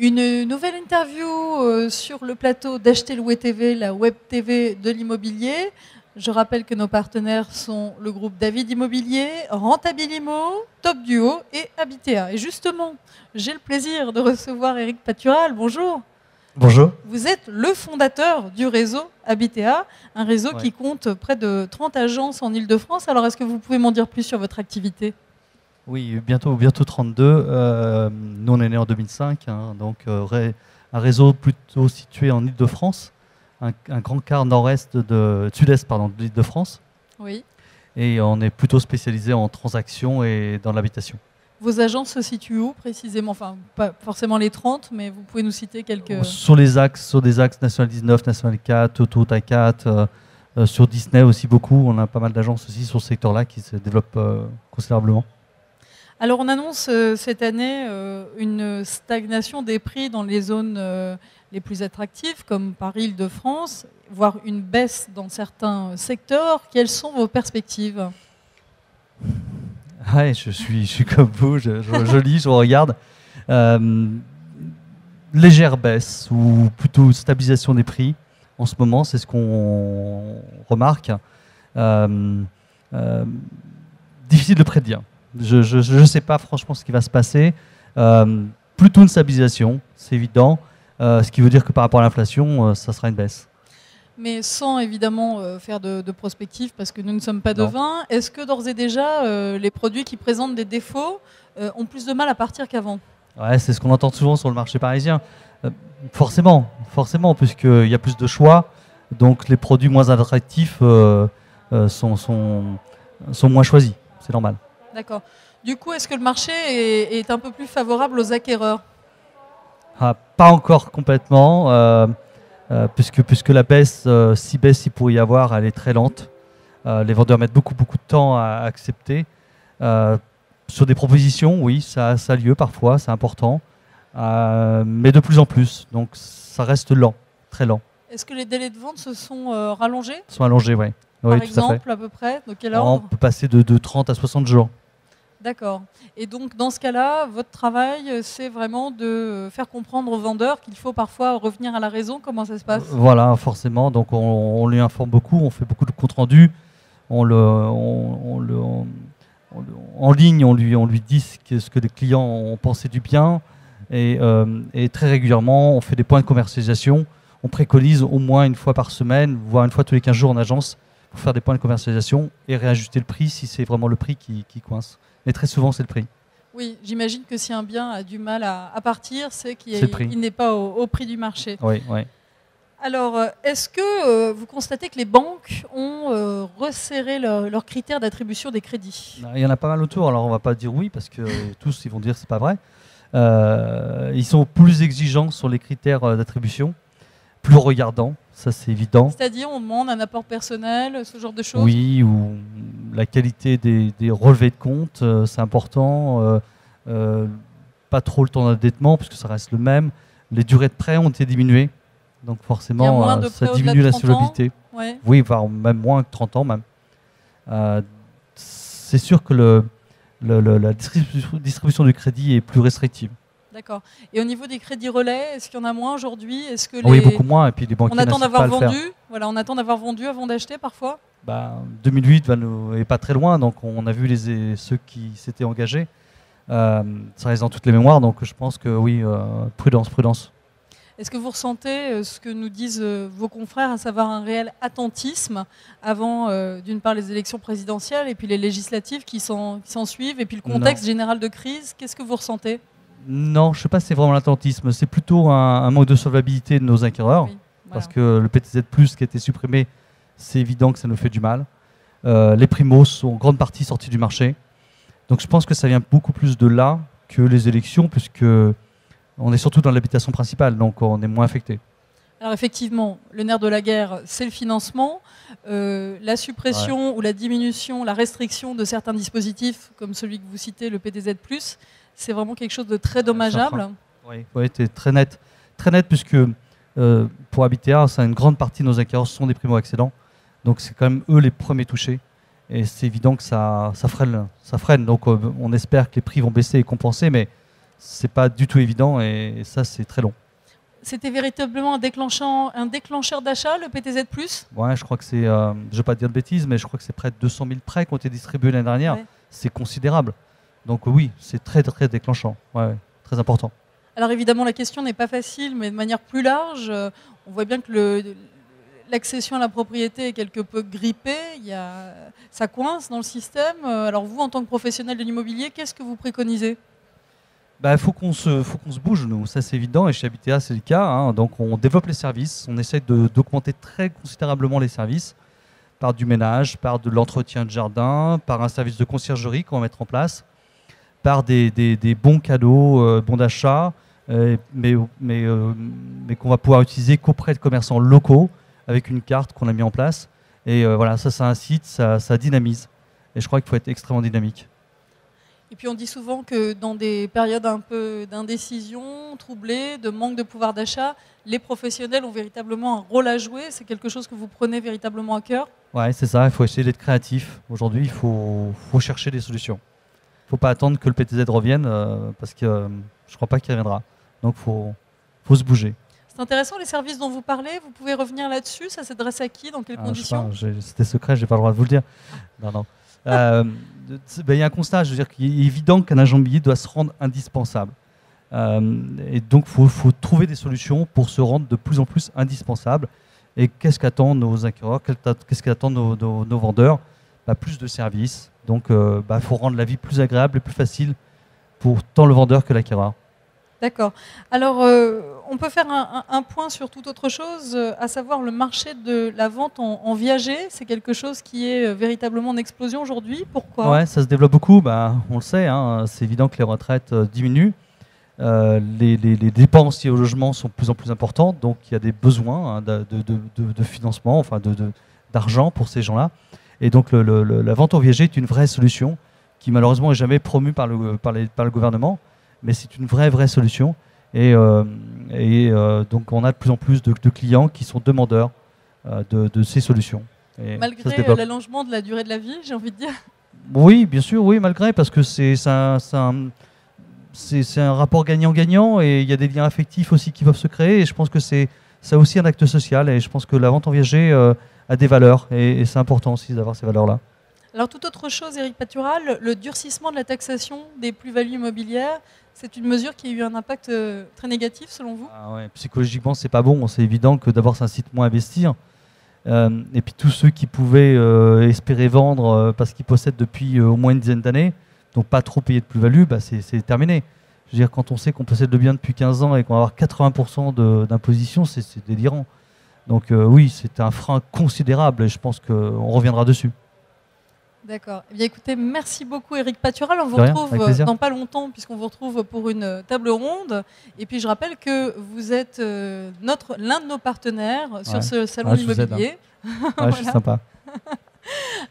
Une nouvelle interview sur le plateau d'Acheter Louer TV, la web TV de l'immobilier. Je rappelle que nos partenaires sont le groupe David Immobilier, Rentabilimo, Top Duo et Habitea. Et justement, j'ai le plaisir de recevoir Éric Patural. Bonjour. Bonjour. Vous êtes le fondateur du réseau Habitea, un réseau qui compte près de 30 agences en Ile-de-France. Alors, est-ce que vous pouvez m'en dire plus sur votre activité ? Oui, bientôt 32. Nous, on est né en 2005, donc un réseau plutôt situé en Ile-de-France, un grand quart sud-est de l'Ile-de-France. Oui. Et on est plutôt spécialisé en transactions et dans l'habitation. Vos agences se situent où précisément? Enfin, pas forcément les 30, mais vous pouvez nous citer quelques... Sur des axes National 19, National 4, Autoroute A4, sur Disney aussi beaucoup. On a pas mal d'agences aussi sur ce secteur-là qui se développent considérablement. Alors on annonce cette année une stagnation des prix dans les zones les plus attractives, comme Paris-Île-de-France, voire une baisse dans certains secteurs. Quelles sont vos perspectives ? Ouais, je suis comme vous, je lis, je regarde. Légère baisse ou plutôt stabilisation des prix en ce moment, c'est ce qu'on remarque. Difficile de prédire. Je ne sais pas franchement ce qui va se passer. Plutôt une stabilisation, c'est évident. Ce qui veut dire que par rapport à l'inflation, ça sera une baisse. Mais sans évidemment faire de prospective, parce que nous ne sommes pas devins, est-ce que d'ores et déjà, les produits qui présentent des défauts ont plus de mal à partir qu'avant ? Ouais, c'est ce qu'on entend souvent sur le marché parisien. Forcément, puisqu'il y a plus de choix, donc les produits moins attractifs sont moins choisis. C'est normal. D'accord. Du coup, est-ce que le marché est un peu plus favorable aux acquéreurs ? Pas encore complètement, puisque la baisse, si baisse il pourrait y avoir, elle est très lente. Les vendeurs mettent beaucoup de temps à accepter. Sur des propositions, oui, ça a lieu parfois, c'est important, mais de plus en plus. Donc ça reste lent, très lent. Est-ce que les délais de vente se sont rallongés ? Sont allongés, oui. Par exemple, à peu près, de quel ordre ? On peut passer de 30 à 60 jours. D'accord. Et donc, dans ce cas-là, votre travail, c'est vraiment de faire comprendre aux vendeurs qu'il faut parfois revenir à la raison. Comment ça se passe ? Voilà, forcément. Donc, on lui informe beaucoup, on fait beaucoup de comptes rendus. En ligne, on lui dit ce que les clients ont pensé du bien. Et très régulièrement, on fait des points de commercialisation. On préconise au moins une fois par semaine, voire une fois tous les 15 jours en agence, pour faire des points de commercialisation et réajuster le prix si c'est vraiment le prix qui coince. Mais très souvent, c'est le prix. Oui, j'imagine que si un bien a du mal à partir, c'est qu'il n'est pas au prix du marché. Oui. Alors, est-ce que vous constatez que les banques ont resserré leurs critères d'attribution des crédits ? Il y en a pas mal autour, alors on ne va pas dire oui, parce que tous ils vont dire que ce n'est pas vrai. Ils sont plus exigeants sur les critères d'attribution, plus regardants, ça c'est évident. C'est-à-dire, on demande un apport personnel, ce genre de choses ? Oui, ou la qualité des relevés de compte, c'est important. Pas trop le temps d'endettement, puisque ça reste le même. Les durées de prêt ont été diminuées, donc forcément ça diminue la solvabilité. Ouais. Oui, voire même moins que 30 ans même. C'est sûr que la distribution du crédit est plus restrictive. D'accord. Et au niveau des crédits relais, est-ce qu'il y en a moins aujourd'hui ? Est-ce que Oui, beaucoup moins. Et puis les banquiers on attend d'avoir pas vendu. Voilà, on attend d'avoir vendu avant d'acheter parfois. 2008 est pas très loin, donc on a vu ceux qui s'étaient engagés. Ça reste dans toutes les mémoires, donc je pense que oui, prudence. Est-ce que vous ressentez ce que nous disent vos confrères, à savoir un réel attentisme avant, d'une part, les élections présidentielles et puis les législatives qui s'en suivent, et puis le contexte général de crise ? Qu'est-ce que vous ressentez ? Non, je ne sais pas si c'est vraiment l'attentisme. C'est plutôt un manque de solvabilité de nos acquéreurs. Oui, voilà. Parce que le PTZ+, qui a été supprimé, c'est évident que ça nous fait du mal. Les primos sont en grande partie sortis du marché. Donc je pense que ça vient beaucoup plus de là que les élections, puisque on est surtout dans l'habitation principale, donc on est moins affecté. Alors effectivement, le nerf de la guerre, c'est le financement. La suppression ou la diminution, la restriction de certains dispositifs, comme celui que vous citez, le PTZ+, c'est vraiment quelque chose de très dommageable. Oui, c'est très net, puisque pour Habitea, une grande partie de nos acquéreurs sont des primo-accédants. Donc c'est quand même eux les premiers touchés. Et c'est évident que ça freine. Donc on espère que les prix vont baisser et compenser, mais c'est pas du tout évident et ça, c'est très long. C'était véritablement un déclencheur d'achat, le PTZ+. Ouais, je crois que c'est, je ne vais pas dire de bêtises, mais je crois que c'est près de 200 000 prêts qui ont été distribués l'année dernière. Ouais. C'est considérable. Donc oui, c'est très, très déclenchant, ouais, très important. Alors évidemment, la question n'est pas facile, mais de manière plus large, on voit bien que l'accession à la propriété est quelque peu grippée, ça coince dans le système. Alors vous, en tant que professionnel de l'immobilier, qu'est-ce que vous préconisez ? Faut qu'on se bouge, nous, ça c'est évident, et chez Habitea c'est le cas. Hein. Donc on développe les services, on essaie d'augmenter très considérablement les services, par du ménage, par de l'entretien de jardin, par un service de conciergerie qu'on va mettre en place, par des bons cadeaux, bons d'achat, mais qu'on va pouvoir utiliser qu'auprès de commerçants locaux, avec une carte qu'on a mis en place. Et voilà, ça incite, ça dynamise. Et je crois qu'il faut être extrêmement dynamique. Et puis on dit souvent que dans des périodes un peu d'indécision, troublées, de manque de pouvoir d'achat, les professionnels ont véritablement un rôle à jouer. C'est quelque chose que vous prenez véritablement à cœur ? Ouais, c'est ça, il faut essayer d'être créatif. Aujourd'hui, il faut chercher des solutions. Il ne faut pas attendre que le PTZ revienne, parce que je ne crois pas qu'il reviendra. Donc il faut se bouger. C'est intéressant, les services dont vous parlez, vous pouvez revenir là-dessus. Ça s'adresse à qui, dans quelles conditions ? C'était secret, je n'ai pas le droit de vous le dire. Non. Il y a un constat, je veux dire, qu'il est évident qu'un agent immobilier doit se rendre indispensable. Et donc, il faut trouver des solutions pour se rendre de plus en plus indispensable. Et qu'est-ce qu'attendent nos acquéreurs, qu'est-ce qu'attendent nos vendeurs ? Plus de services. Donc, il faut rendre la vie plus agréable et plus facile pour tant le vendeur que l'acquéreur. D'accord. Alors, on peut faire un point sur toute autre chose, à savoir le marché de la vente en viager. C'est quelque chose qui est véritablement en explosion aujourd'hui. Pourquoi ? Ouais, ça se développe beaucoup. On le sait, hein, c'est évident que les retraites diminuent. Les dépenses liées au logement sont de plus en plus importantes. Donc, il y a des besoins de financement, enfin d'argent pour ces gens-là. Et donc, la vente en viager est une vraie solution qui, malheureusement, n'est jamais promue par le gouvernement. Mais c'est une vraie solution. Et donc, on a de plus en plus de clients qui sont demandeurs de ces solutions. Et malgré l'allongement de la durée de la vie, j'ai envie de dire. Oui, bien sûr, oui, malgré, parce que c'est un rapport gagnant-gagnant et il y a des liens affectifs aussi qui peuvent se créer. Et je pense que c'est aussi un acte social. Et je pense que la vente en viager a des valeurs. Et c'est important aussi d'avoir ces valeurs-là. Alors, toute autre chose, Éric Patural, le durcissement de la taxation des plus-values immobilières, c'est une mesure qui a eu un impact très négatif selon vous ? Psychologiquement, c'est pas bon. C'est évident que d'abord, ça incite moins à investir. Et puis tous ceux qui pouvaient espérer vendre parce qu'ils possèdent depuis au moins une dizaine d'années, donc pas trop payer de plus-value, c'est terminé. Je veux dire, quand on sait qu'on possède le bien depuis 15 ans et qu'on va avoir 80% d'imposition, c'est délirant. Donc oui, c'est un frein considérable et je pense qu'on reviendra dessus. D'accord. Eh bien, écoutez, merci beaucoup Éric Patural. On vous retrouve dans pas longtemps puisqu'on vous retrouve pour une table ronde. Et puis je rappelle que vous êtes l'un de nos partenaires sur ce salon immobilier. Voilà. Je suis sympa.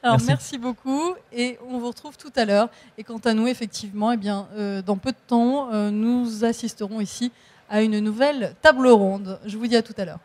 Alors merci beaucoup et on vous retrouve tout à l'heure. Et quant à nous, effectivement, dans peu de temps, nous assisterons ici à une nouvelle table ronde. Je vous dis à tout à l'heure.